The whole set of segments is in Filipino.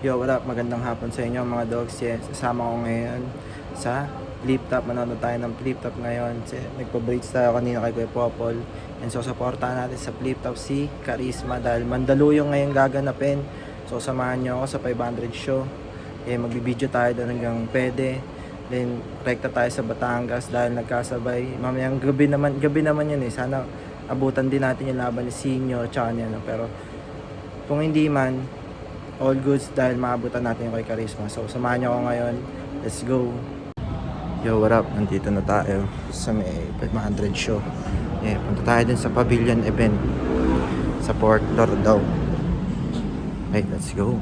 Yo, what up? Magandang hapon sa inyo mga dogs. Yes, sasama ko ngayon sa flip top. Manonood tayo ng flip top ngayon. Nagpa-braids tayo kanina kay Kuya Popol. And so, supportahan natin sa flip top si Charisma dahil Mandaluyong ngayon gaganapin. So, samahan nyo ako sa 500 show. Magbibideo tayo doon hanggang pwede. Then, rekta tayo sa Batangas dahil nagkasabay. Mamayang gabi naman yun eh. Sana abutan din natin yung laban ni Sinyo tsaka niya. No? Pero, kung hindi man, all goods dahil maabutan natin yung kay Charisma. So, samahan niyo ako ngayon. Let's go! Yo, what up? Nandito na tayo sa may 500 show. Punta tayo din sa pavilion event sa Port Lordao. Okay, let's go!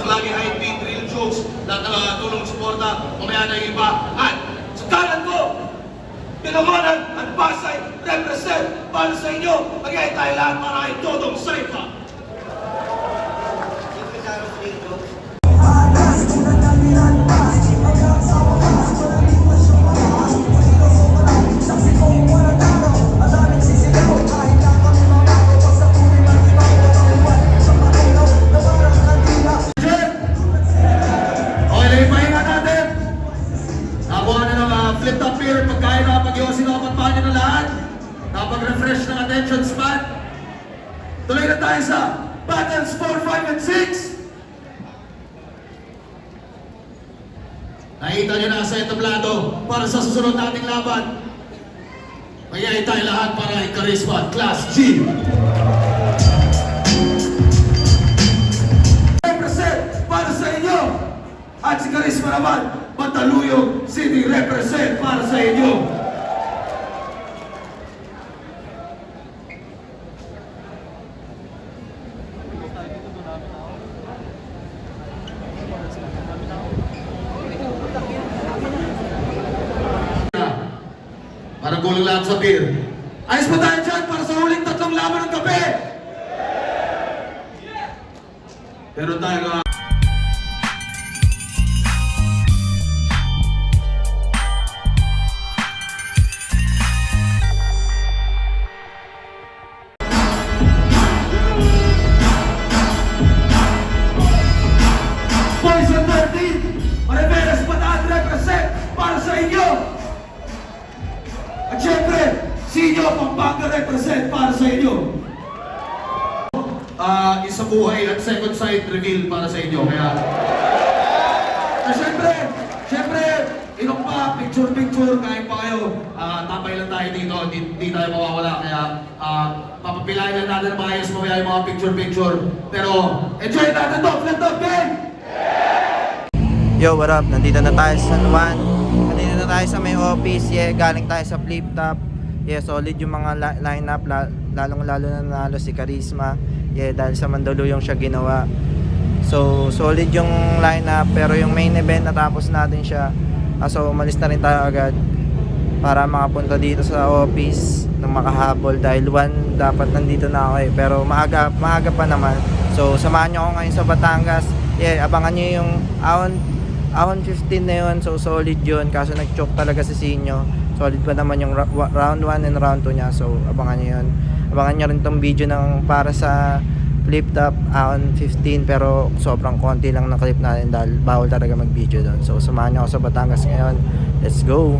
Lagi high beat, real jokes, lahat ng tulong suporta, mamaya na yung iba. At sa kanan ko, Binangonan at Pasay represent para sa inyo. Magiging tayo lahat para kay Dodong Saifa. Flip top here, pagkain na pag-iwasin na kapatpahan nyo na lahat. Napag-refresh ng attention span. Tuloy na tayo sa Battles 4, 5, and 6. Nakita nyo na sa etablado para sa susunod nating laban. Magyayay tayo lahat para kay Charisma Class G. Represent para sa inyo. At si Charisma naman, Mandaluyong City represent para sa inyo. Para gulang lahat sa beer. Ayos pa tayo dyan para sa huling tatlong laban ng gabi. Pero tayo nga Poison 13, Mariveles Bataan represent para sa inyo. At syempre, Sinyo Pampanga represent para sa inyo. Isa buhay at second sight reveal para sa inyo. Kaya, syempre, inong pa, picture, kahit pa kayo, tapay lang tayo dito, di tayo mawawala. Kaya, papapilayan lang natin maayos mamaya yung mga picture. Pero, enjoy natin to, flip top gang! Yo, what up? Nandito na tayo sa San Juan. Nandito na tayo sa may office. Galing tayo sa flip top. Solid yung mga line-up. Lalong-lalo na nanalo si Charisma. Dahil sa Mandaluyong siya ginawa. So, solid yung line-up. Pero yung main event, natapos natin siya. So, umalis na rin tayo agad para makapunta dito sa office ng makahabol. Dahil 1, dapat nandito na ako Pero maaga pa naman. So, samahan nyo ako ngayon sa Batangas. Abangan nyo yung Ahon 15 na yun, so solid yun. Kaso nag-choke talaga si Sinyo. Solid pa naman yung round 1 and round 2 niya. So abangan nyo yun. Abangan nyo rin tong video ng para sa flip top Ahon 15. Pero sobrang konti lang na clip natin dahil bawal talaga mag-video doon. So samahan nyo ako sa Batangas ngayon. Let's go!